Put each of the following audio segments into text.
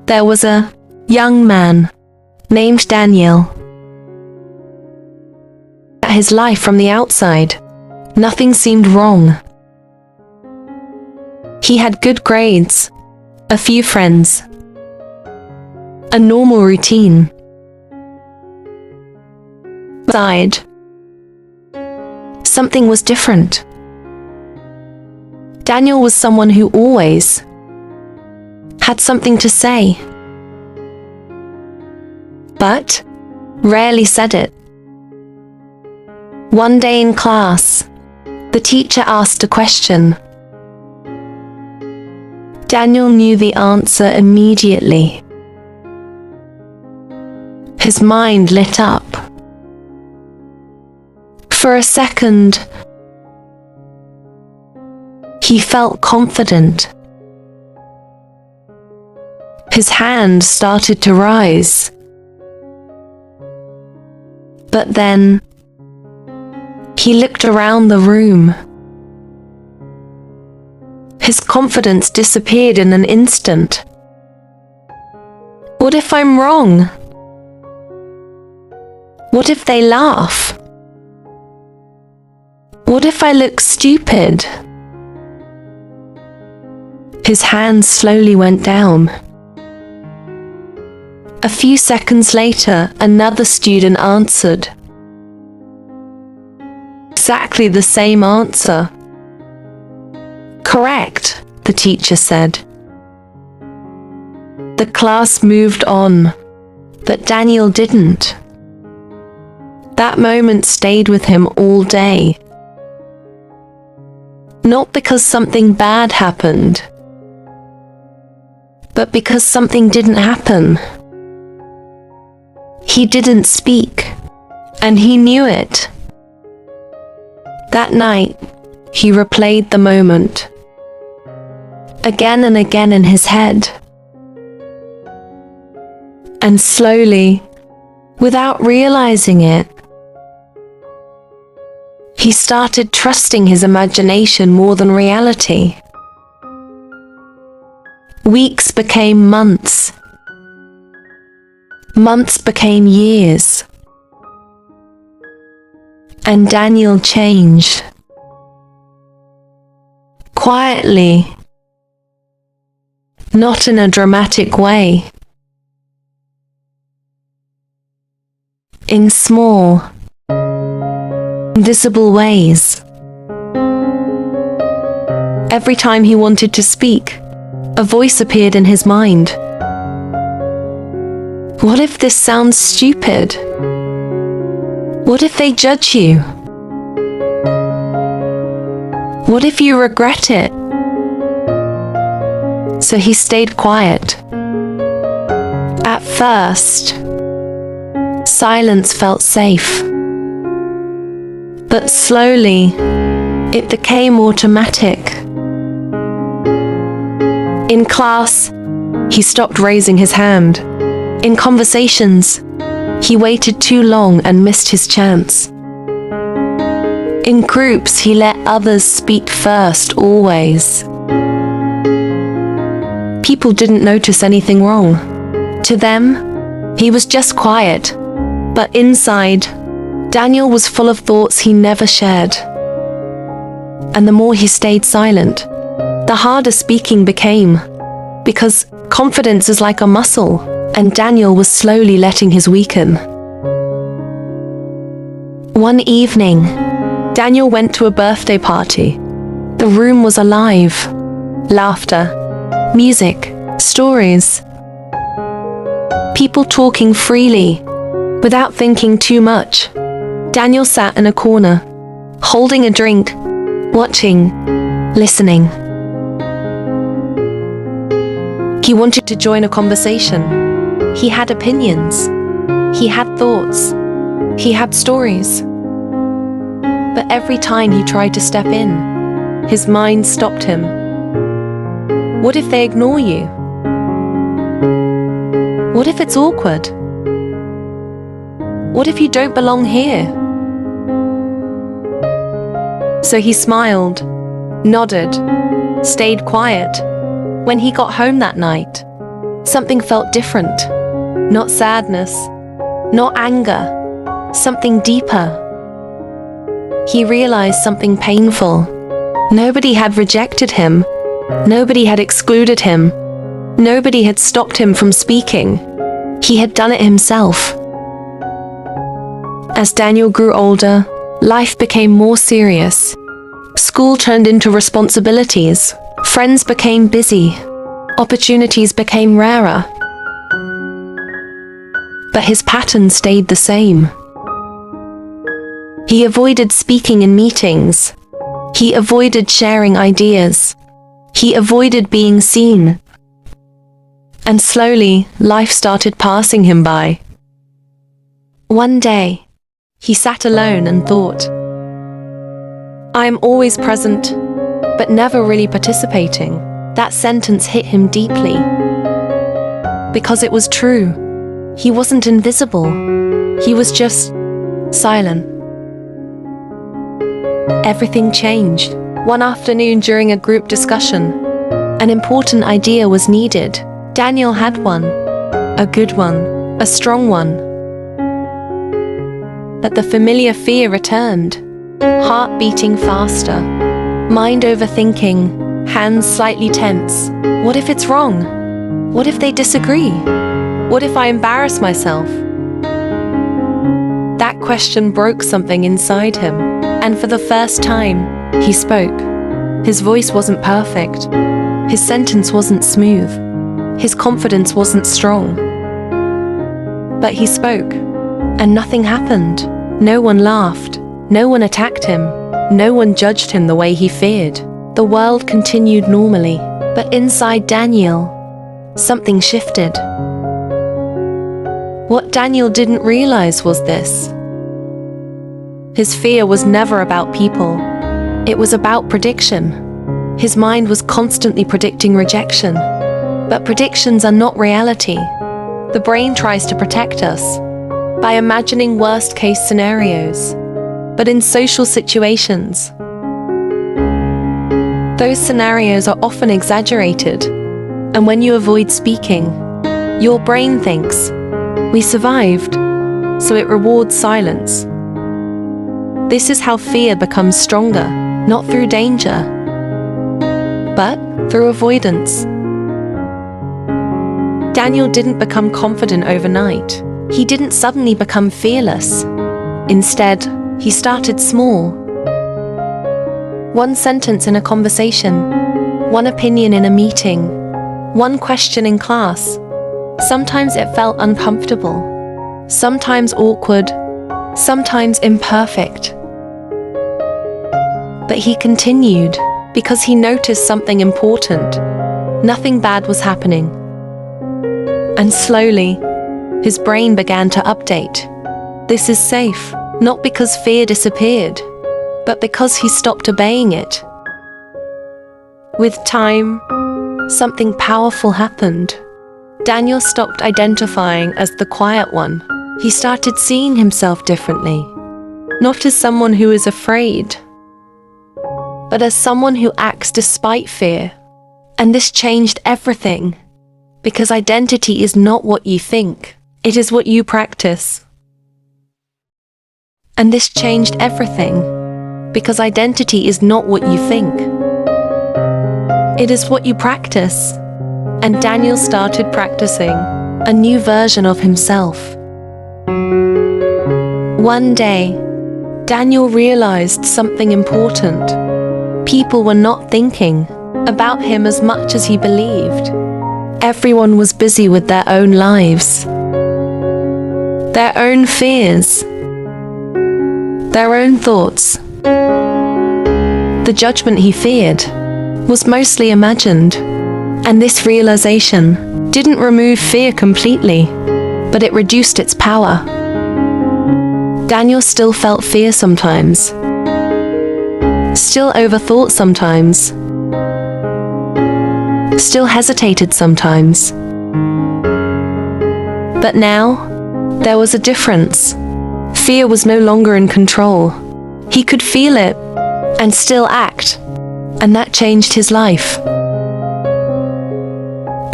There was a young man named Daniel. At his life from the outside, nothing seemed wrong. He had good grades, a few friends, a normal routine. Inside, something was different. Daniel was someone who always had something to say, but rarely said it. One day in class, the teacher asked a question. Daniel knew the answer immediately. His mind lit up. For a second, he felt confident. His hand started to rise. But then, he looked around the room. His confidence disappeared in an instant. What if I'm wrong? What if they laugh? What if I look stupid? His hand slowly went down. A few seconds later, another student answered. Exactly the same answer. Correct, the teacher said. The class moved on, but Daniel didn't. That moment stayed with him all day. Not because something bad happened, but because something didn't happen. He didn't speak, and he knew it. That night, he replayed the moment, again and again in his head. And slowly, without realizing it, he started trusting his imagination more than reality. Weeks became months. Months became years. And Daniel changed. Quietly. Not in a dramatic way. In small, invisible ways. Every time he wanted to speak, a voice appeared in his mind. What if this sounds stupid? What if they judge you? What if you regret it? So he stayed quiet. At first, silence felt safe. But slowly, it became automatic. In class, he stopped raising his hand. In conversations, he waited too long and missed his chance. In groups, he let others speak first, always. People didn't notice anything wrong. To them, he was just quiet. But inside, Daniel was full of thoughts he never shared. And the more he stayed silent, the harder speaking became. Because confidence is like a muscle, and Daniel was slowly letting his weaken. One evening, Daniel went to a birthday party. The room was alive. Laughter, music, stories. People talking freely, without thinking too much. Daniel sat in a corner, holding a drink, watching, listening. He wanted to join a conversation. He had opinions. He had thoughts. He had stories. But every time he tried to step in, his mind stopped him. What if they ignore you? What if it's awkward? What if you don't belong here? So he smiled, nodded, stayed quiet. When he got home that night, something felt different. Not sadness, not anger, something deeper. He realized something painful. Nobody had rejected him. Nobody had excluded him. Nobody had stopped him from speaking. He had done it himself. As Daniel grew older, life became more serious. School turned into responsibilities. Friends became busy. Opportunities became rarer. But his pattern stayed the same. He avoided speaking in meetings. He avoided sharing ideas. He avoided being seen. And slowly, life started passing him by. One day, he sat alone and thought, "I am always present, but never really participating." That sentence hit him deeply. Because it was true. He wasn't invisible. He was just silent. Everything changed. One afternoon during a group discussion, an important idea was needed. Daniel had one. A good one. A strong one. But the familiar fear returned. Heart beating faster. Mind overthinking. Hands slightly tense. What if it's wrong? What if they disagree? What if I embarrass myself? That question broke something inside him, and for the first time, he spoke. His voice wasn't perfect. His sentence wasn't smooth. His confidence wasn't strong. But he spoke, and nothing happened. No one laughed. No one attacked him. No one judged him the way he feared. The world continued normally, but inside Daniel, something shifted. What Daniel didn't realize was this. His fear was never about people. It was about prediction. His mind was constantly predicting rejection. But predictions are not reality. The brain tries to protect us by imagining worst-case scenarios. But in social situations, those scenarios are often exaggerated. And when you avoid speaking, your brain thinks, "We survived," so it rewards silence. This is how fear becomes stronger, not through danger, but through avoidance. Daniel didn't become confident overnight. He didn't suddenly become fearless. Instead, he started small. One sentence in a conversation, one opinion in a meeting, one question in class. Sometimes it felt uncomfortable, sometimes awkward, sometimes imperfect. But he continued because he noticed something important. Nothing bad was happening. And slowly, his brain began to update. This is safe, not because fear disappeared, but because he stopped obeying it. With time, something powerful happened. Daniel stopped identifying as the quiet one. He started seeing himself differently, not as someone who is afraid, but as someone who acts despite fear. And this changed everything, because identity is not what you think, it is what you practice. And this changed everything, because identity is not what you think, it is what you practice. And Daniel started practicing a new version of himself. One day, Daniel realized something important. People were not thinking about him as much as he believed. Everyone was busy with their own lives, their own fears, their own thoughts. The judgment he feared was mostly imagined. And this realization didn't remove fear completely, but it reduced its power. Daniel still felt fear sometimes, still overthought sometimes, still hesitated sometimes. But now, there was a difference. Fear was no longer in control. He could feel it and still act, and that changed his life.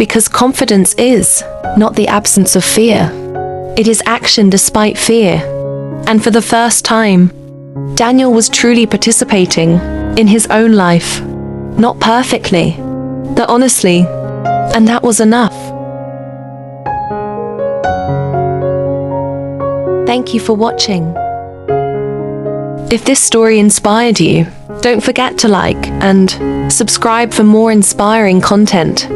Because confidence is not the absence of fear. It is action despite fear. And for the first time, Daniel was truly participating in his own life. Not perfectly, but honestly, and that was enough. Thank you for watching. If this story inspired you, don't forget to like and subscribe for more inspiring content.